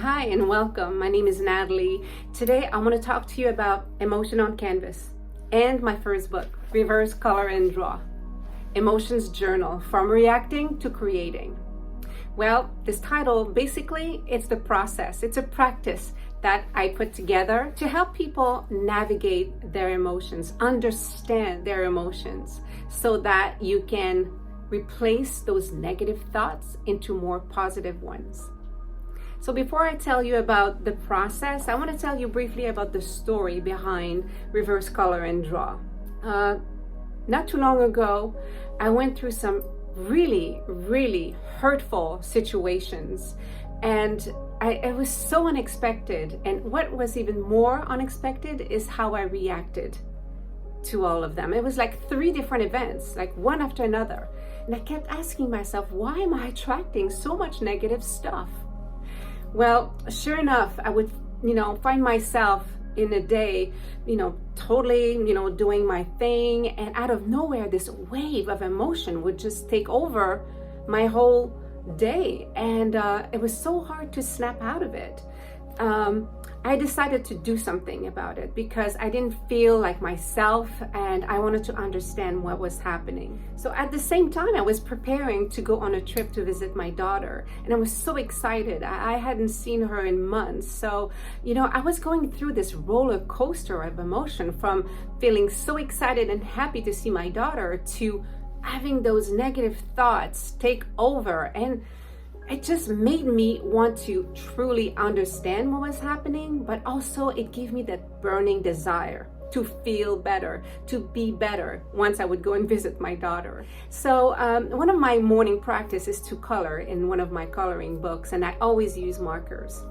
Hi and welcome. My name is Natalie. Today I want to talk to you about emotion on canvas and my first book, Reverse Color and Draw, Emotions Journal, From Reacting to Creating. Well, this title, basically, it's the process. It's a practice that I put together to help people navigate their emotions, understand their emotions, so that you can replace those negative thoughts into more positive ones. So before I tell you about the process, I want to tell you briefly about the story behind Reverse Color and Draw. Not too long ago, I went through some really hurtful situations, and it was so unexpected. And what was even more unexpected is how I reacted to all of them. It was like 3 different events, like one after another. And I kept asking myself, why am I attracting so much negative stuff? Well, sure enough, I would, find myself in a day, totally, doing my thing. And out of nowhere, this wave of emotion would just take over my whole day. And it was so hard to snap out of it. I decided to do something about it because I didn't feel like myself and I wanted to understand what was happening. So at the same time, I was preparing to go on a trip to visit my daughter, and I was so excited. I hadn't seen her in months. So, I was going through this roller coaster of emotion, from feeling so excited and happy to see my daughter to having those negative thoughts take over. And it just made me want to truly understand what was happening, but also it gave me that burning desire to feel better, to be better once I would go and visit my daughter. So one of my morning practices is to color in one of my coloring books, and I always use markers.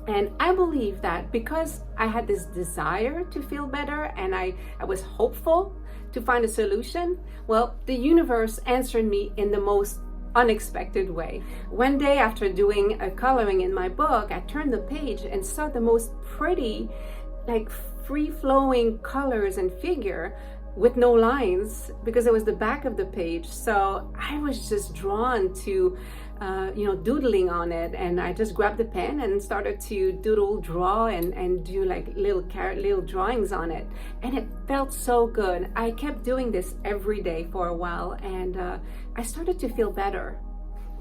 And I believe that because I had this desire to feel better and I was hopeful to find a solution, well, the universe answered me in the most unexpected way. One day after doing a coloring in my book, I turned the page and saw the most pretty, like free-flowing colors and figure with no lines, because it was the back of the page. So I was just drawn to doodling on it, and I just grabbed the pen and started to draw and do like little drawings on it, and it felt so good. I kept doing this every day for a while, and I started to feel better.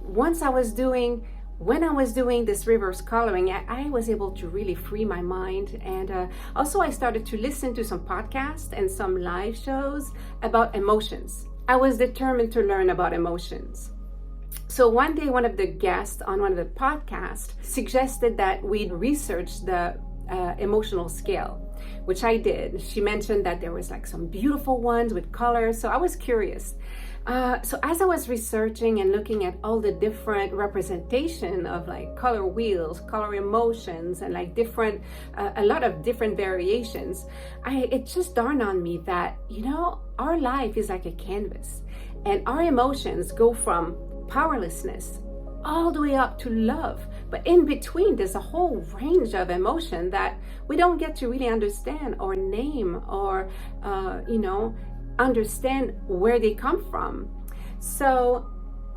When I was doing this reverse coloring, I was able to really free my mind. And also I started to listen to some podcasts and some live shows about emotions. I was determined to learn about emotions. So one day, one of the guests on one of the podcasts suggested that we research the emotional scale, which I did. She mentioned that there was like some beautiful ones with colors. So I was curious. So as I was researching and looking at all the different representation of like color wheels, color emotions, and like a lot of different variations, it just dawned on me that, our life is like a canvas, and our emotions go from powerlessness all the way up to love. But in between, there's a whole range of emotion that we don't get to really understand or name or, understand where they come from. So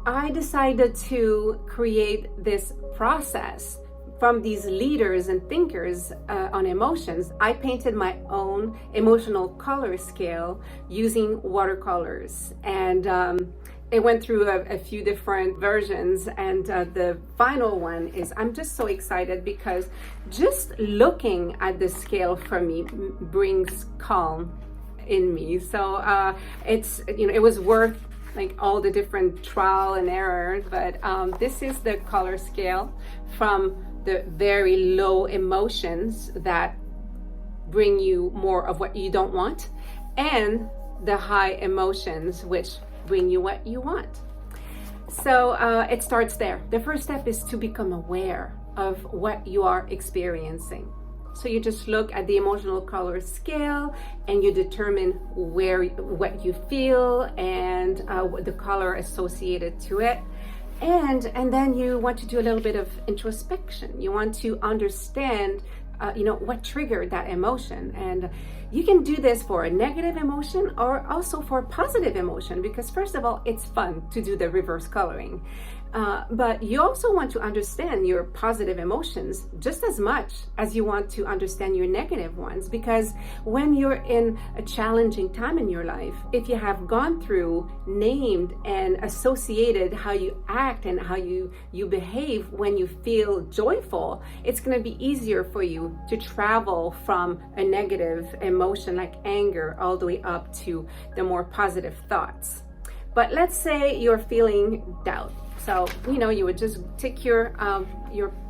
I decided to create this process from these leaders and thinkers on emotions. I painted my own emotional color scale using watercolors, and it went through a few different versions, and the final one is, I'm just so excited because just looking at the scale for me brings calm in me. So it was worth like all the different trial and error, but this is the color scale from the very low emotions that bring you more of what you don't want, and the high emotions which bring you what you want. So it starts there. The first step is to become aware of what you are experiencing. So you just look at the emotional color scale and you determine what you feel and the color associated to it. And then you want to do a little bit of introspection. You want to understand what triggered that emotion. And you can do this for a negative emotion or also for a positive emotion, because first of all, it's fun to do the reverse coloring. But you also want to understand your positive emotions just as much as you want to understand your negative ones, because when you're in a challenging time in your life, if you have gone through, named, and associated how you act and how you behave when you feel joyful, it's going to be easier for you to travel from a negative emotion like anger all the way up to the more positive thoughts. But let's say you're feeling doubt. So, you would just take your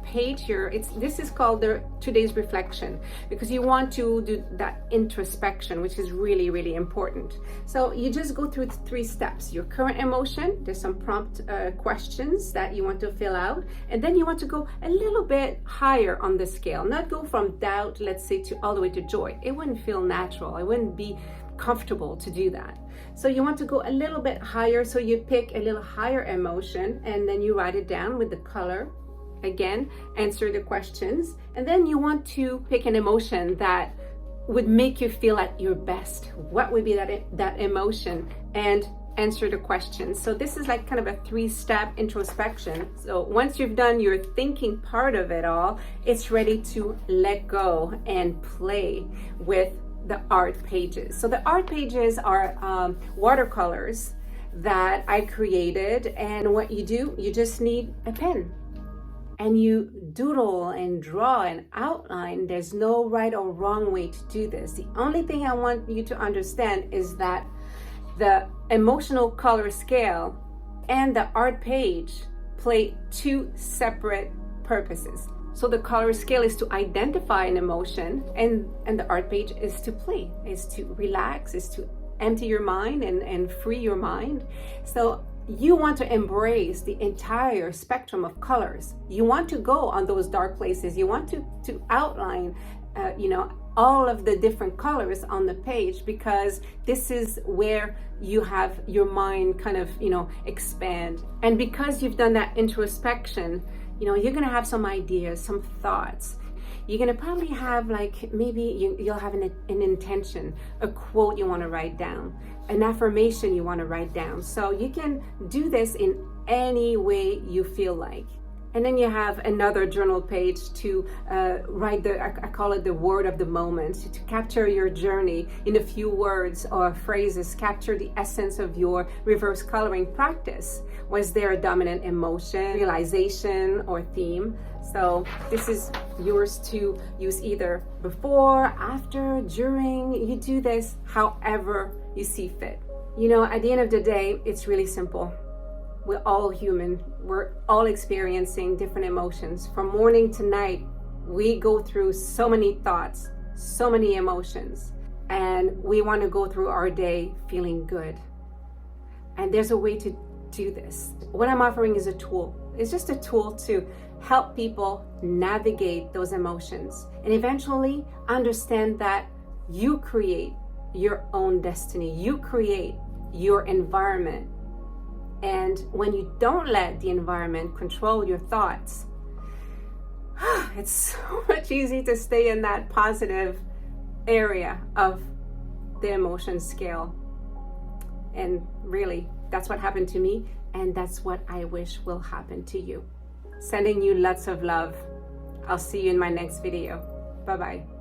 page here. This is called the today's reflection, because you want to do that introspection, which is really, really important. So you just go through 3 steps. Your current emotion, there's some prompt questions that you want to fill out. And then you want to go a little bit higher on the scale, not go from doubt, let's say, to all the way to joy. It wouldn't feel natural. It wouldn't be comfortable to do that. So you want to go a little bit higher. So you pick a little higher emotion and then you write it down with the color. Again, answer the questions. And then you want to pick an emotion that would make you feel at your best. What would be that emotion? And answer the questions. So this is like kind of a 3-step introspection. So once you've done your thinking part of it all, it's ready to let go and play with the art pages. So the art pages are watercolors that I created, and what you do, you just need a pen and you doodle and draw and outline. There's no right or wrong way to do this. The only thing I want you to understand is that the emotional color scale and the art page play 2 separate purposes. So the color scale is to identify an emotion, and the art page is to play, is to relax, is to empty your mind and free your mind. So you want to embrace the entire spectrum of colors. You want to go on those dark places. You want to outline, all of the different colors on the page, because this is where you have your mind kind of, expand. And because you've done that introspection, you're going to have some ideas, some thoughts. You're going to probably have maybe you'll have an intention, a quote you want to write down, an affirmation you want to write down. So you can do this in any way you feel like. And then you have another journal page to write I call it the word of the moment, to capture your journey in a few words or phrases, capture the essence of your reverse coloring practice. Was there a dominant emotion, realization, or theme? So this is yours to use either before, after, during. You do this however you see fit. At the end of the day, it's really simple. We're all human. We're all experiencing different emotions. From morning to night, we go through so many thoughts, so many emotions, and we want to go through our day feeling good. And there's a way to do this. What I'm offering is a tool. It's just a tool to help people navigate those emotions and eventually understand that you create your own destiny. You create your environment. And when you don't let the environment control your thoughts, it's so much easier to stay in that positive area of the emotion scale. And really, that's what happened to me, and that's what I wish will happen to you. Sending you lots of love. I'll see you in my next video. Bye-bye.